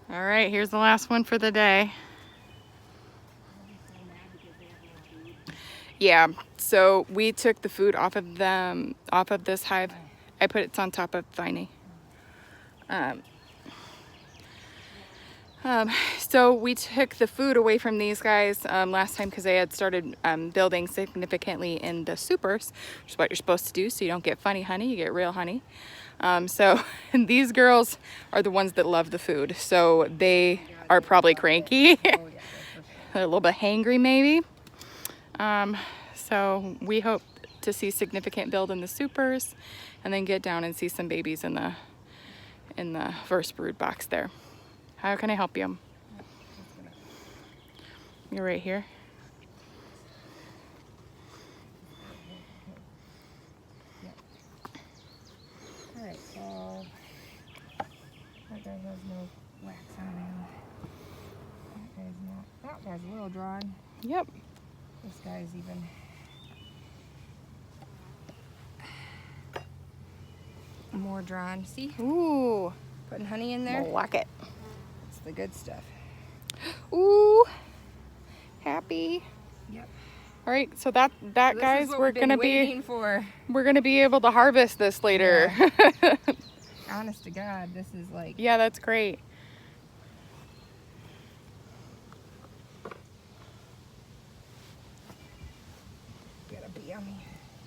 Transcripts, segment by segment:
All right, here's the last one for the day. Yeah, so we took the food off of them, off of this hive. I put it on top of Viney. So we took the food away from these guys last time because they had started building significantly in the supers, which is what you're supposed to do so you don't get funny honey, you get real honey. So these girls are the ones that love the food, so they are probably cranky. A little bit hangry maybe. So we hope to see significant build in the supers and then get down and see some babies in the first brood box there. How can I help you? You're right here. Alright, so that guy has no wax on him. That guy's not. That guy's a little drawn. Yep. This guy's even. More drawn. See? Ooh. Putting honey in there. Lock it. It's the good stuff. Ooh. Happy. Yep. All right, so that So guys, we're gonna be able to harvest this later. Yeah. Honest to God, this is like. Yeah, that's great. Get a bee on me.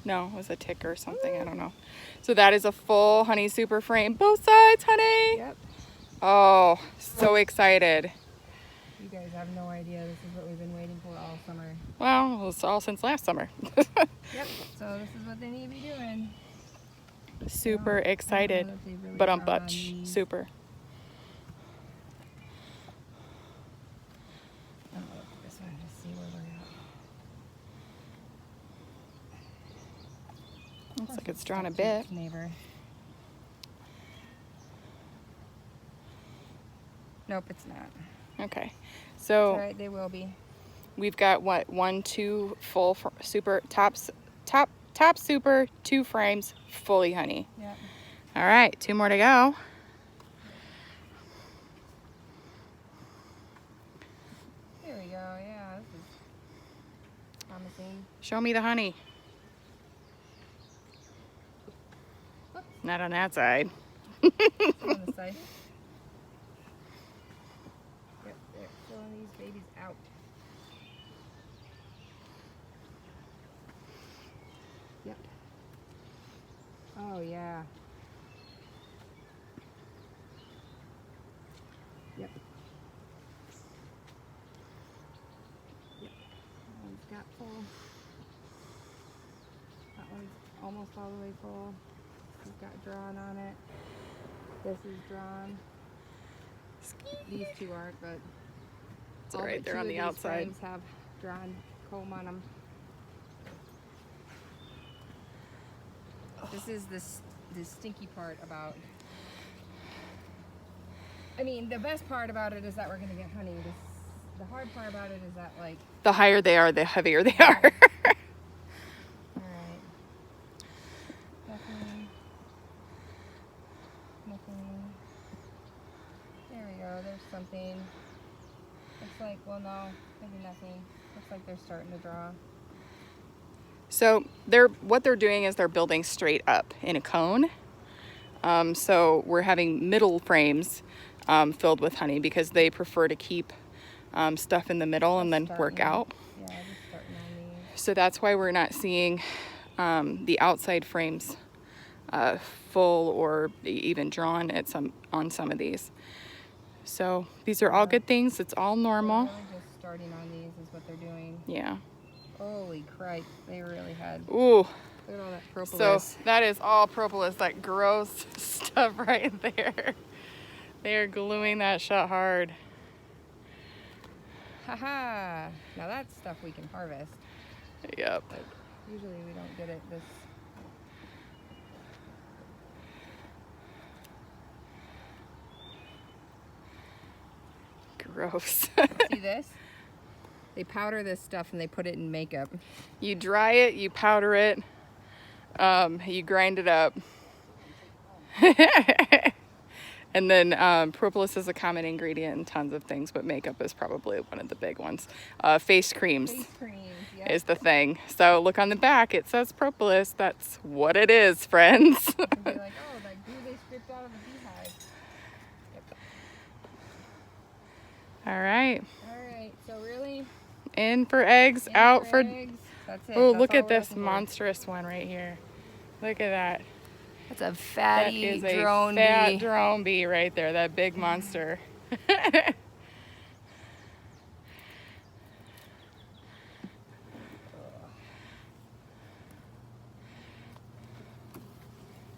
No, it was a tick or something. I don't know. So that is a full honey super frame. Both sides, honey. Yep. Oh, so excited. You guys have no idea. This is what we've been waiting for all summer. Well, it's all since last summer. Yep. So this is what they need to be doing. Super I don't know excited. that they really But draw on butch. these. Super. I'm gonna look at this one to see where we're at. Looks like it's drawn a Cute bit. Neighbor. Nope, it's not. Okay. It's So alright, they will be. we've got what, 1, 2 full super top super, 2 frames, fully honey. Yep. All right, 2 more to go. There we go. Yeah, this is promising. Show me the honey. Not on that side. On the side. Yep, they're pulling these babies out. Yep. Oh yeah. Yep. Yep. That one's got full. That one's almost all the way full. It's got drawn on it. This is drawn. These two aren't, but It's all right, they're on the outside. Frames have drawn comb on them. This is the stinky part about. I mean, the best part about it is that we're gonna get honey. The hard part about it is that like. The higher they are, the heavier they are. All right. Nothing. Nothing. There we go. There's something. Looks like, well, no, maybe nothing. Looks like they're starting to draw. So what they're doing is they're building straight up in a cone. So we're having middle frames filled with honey because they prefer to keep stuff in the middle and then work out. Yeah, just starting on these. So that's why we're not seeing the outside frames full or even drawn on some of these. So these are all good things. It's all normal. Really just starting on these is what they're doing. Yeah. Holy Christ, they really had. Ooh. Look at all that propolis. So that is all propolis, that gross stuff right there. They are gluing that shut hard. Haha. Now that's stuff we can harvest. Yep. Like, usually we don't get it this. Gross. See this? They powder this stuff and they put it in makeup. You dry it, you powder it, you grind it up. And then propolis is a common ingredient in tons of things, but makeup is probably one of the big ones. Face creams Face creams, yep. is the thing. So look on the back, it says propolis. That's what it is, friends. You can be like, oh, that glue they stripped out of the beehive. Yep. All right. All right, so really, In for eggs, in out for... eggs. That's it. Oh, That's look all at we're this looking for. monstrous one right here. Look at that. That's a That fatty is a drone fat bee. drone bee right there, that big monster.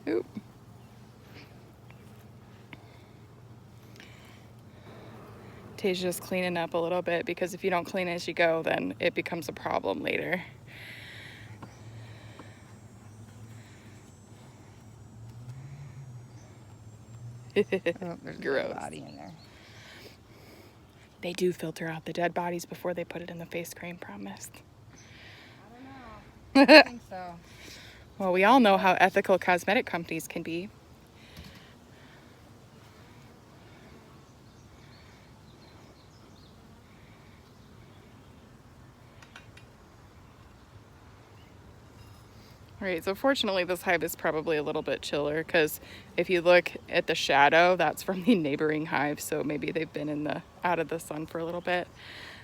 Oop. Tay's just cleaning up a little bit because if you don't clean as you go, then it becomes a problem later. Oh, there's a Gross. dead body in there. They do filter out the dead bodies before they put it in the face cream, promised. I don't know. I think so. Well, we all know how ethical cosmetic companies can be. Right, so fortunately this hive is probably a little bit chiller because if you look at the shadow, that's from the neighboring hive, so maybe they've been out of the sun for a little bit.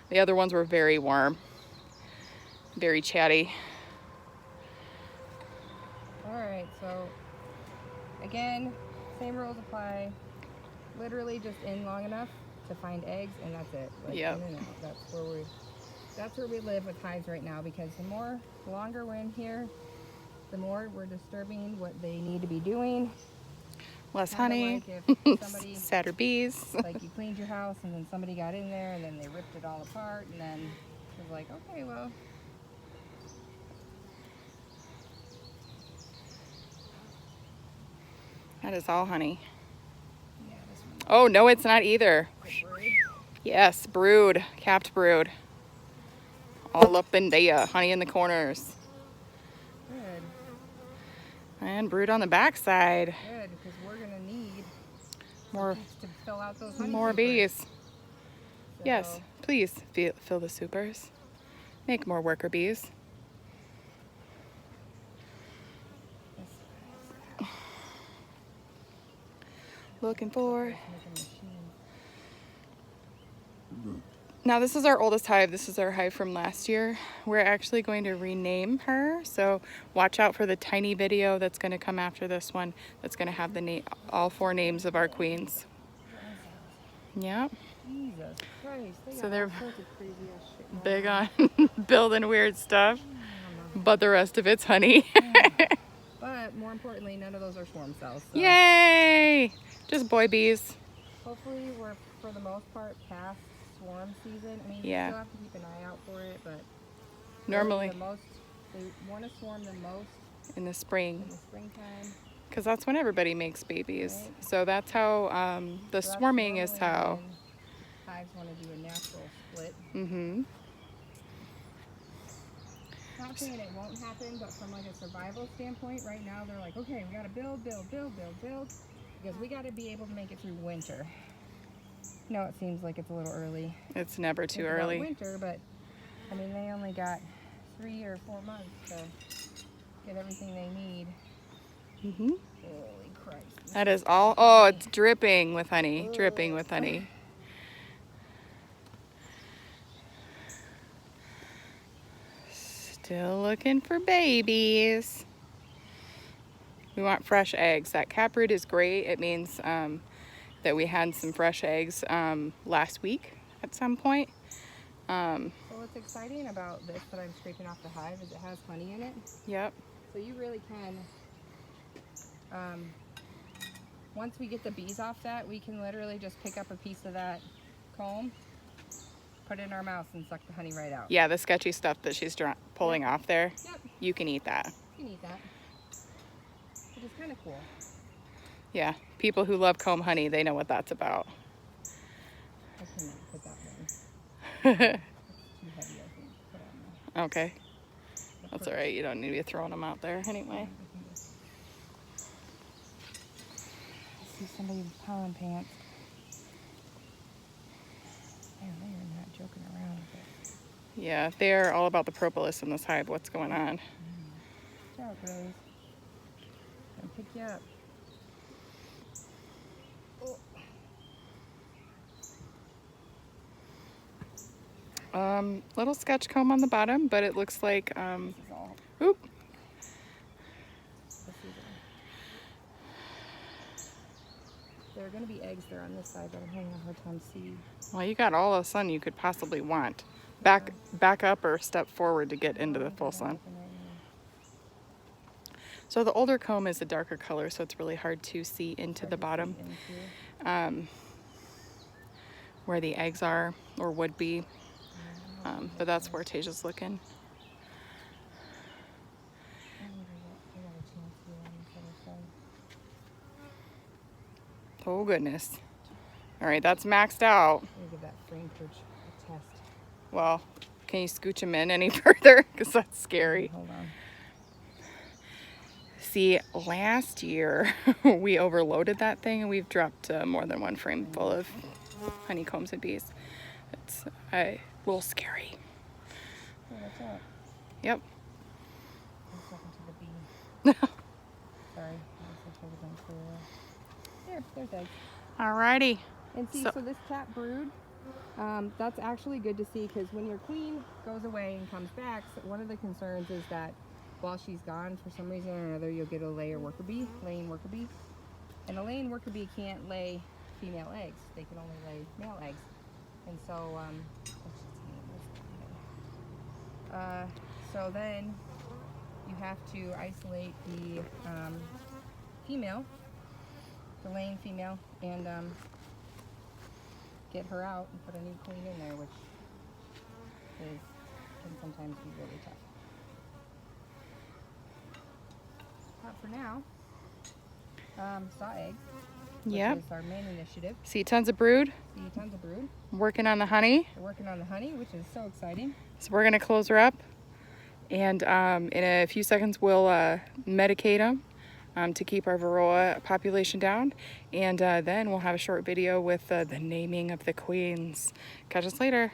The other ones were very warm, very chatty. All right, so again, same rules apply. Literally just in long enough to find eggs, and that's it. Like, Yep. in and out. That's where we live with hives right now, because the longer we're in here, the more we're disturbing what they need to be doing. Less Kinda honey, like if somebody, sadder bees. like you cleaned your house and then somebody got in there and then they ripped it all apart, and then it was like, okay, well. That is all honey. Yeah, this one. Oh, no, it's not either. Brood. Yes, brood, capped brood. All up in there, honey in the corners. Good, And brood on the backside. good, because we're gonna need More, bees to fill out those honey more supers. bees. So, Yes, please fill the supers. Make more worker bees. this Looking for... is making machines. Now this is our oldest hive. This is our hive from last year. We're actually going to rename her. So watch out for the tiny video that's going to come after this one. That's going to have all 4 names of our queens. Yeah, Jesus Christ. They So got they're all sorts of crazy ass shit big going on building weird stuff, but the rest of it's honey. But more importantly, none of those are swarm cells. So Yay! Just boy bees. hopefully we're, for the most part, past swarm season. I mean, Yeah. you still have to keep an eye out for it, but Normally they want to swarm the most in the spring, in the springtime. because that's when everybody makes babies. Right. So that's how the So that's swarming is normally how. when hives want to do a natural split. Mm-hmm. Not saying it won't happen, but from like a survival standpoint, right now they're like, okay, we got to build, because we got to be able to make it through winter. No, it seems like it's a little early. It's never too Think about early. winter, but I mean they only got 3 or 4 months to get everything they need. Mm-hmm. Holy Christ! That is all. Oh, it's dripping with honey. Dripping with honey. Still looking for babies. We want fresh eggs. That caproot is great. It means that we had some fresh eggs last week at some point. So what's exciting about this that I'm scraping off the hive is it has honey in it. Yep. So you really can, once we get the bees off that, we can literally just pick up a piece of that comb, put it in our mouth, and suck the honey right out. Yeah, the sketchy stuff that she's pulling off there, Yep, you can eat that. you can eat that. Which is kind of cool. Yeah, people who love comb honey, they know what that's about. I cannot put that one. It's too heavy, I think. Put on there. Okay, that's all right. You don't need to be throwing them out there anyway. see somebody with pollen pants. Man, they are not joking around with it. Yeah, they're all about the propolis in this hive. What's going on? Watch out, girlies. I'll pick you up. Little sketch comb on the bottom, but it looks like, This is all. oop, This is there are going to be eggs there on this side, but I'm having a hard time seeing. well, you got all the sun you could possibly want. Back up or step forward to get into the full sun. So the older comb is a darker color, so it's really hard to see into the bottom where the eggs are or would be. But that's where Tasia's looking. Oh goodness. All right, that's maxed out. I'm gonna give that frame perch a test. Well, can you scooch him in any further? Because that's scary. Hold on. See, last year we overloaded that thing and we've dropped more than one frame full of honeycombs and bees. It's a little scary. Oh, watch out. Yep. I'm talking to the bee. Sorry, I was trying to go clear. Here, there's eggs. Alrighty. And see, so this cat brood, that's actually good to see because when your queen goes away and comes back, so one of the concerns is that while she's gone, for some reason or another, you'll get a laying worker bee. And a laying worker bee can't lay female eggs. They can only lay male eggs. And so, so then you have to isolate the female, the laying female, and get her out and put a new queen in there, which can sometimes be really tough. But for now, saw eggs, which Yep. is our main initiative. See tons of brood. See tons of brood. Working on the honey. We're working on the honey, which is so exciting. So we're gonna close her up, and in a few seconds we'll medicate them to keep our varroa population down, and then we'll have a short video with the naming of the queens. Catch us later.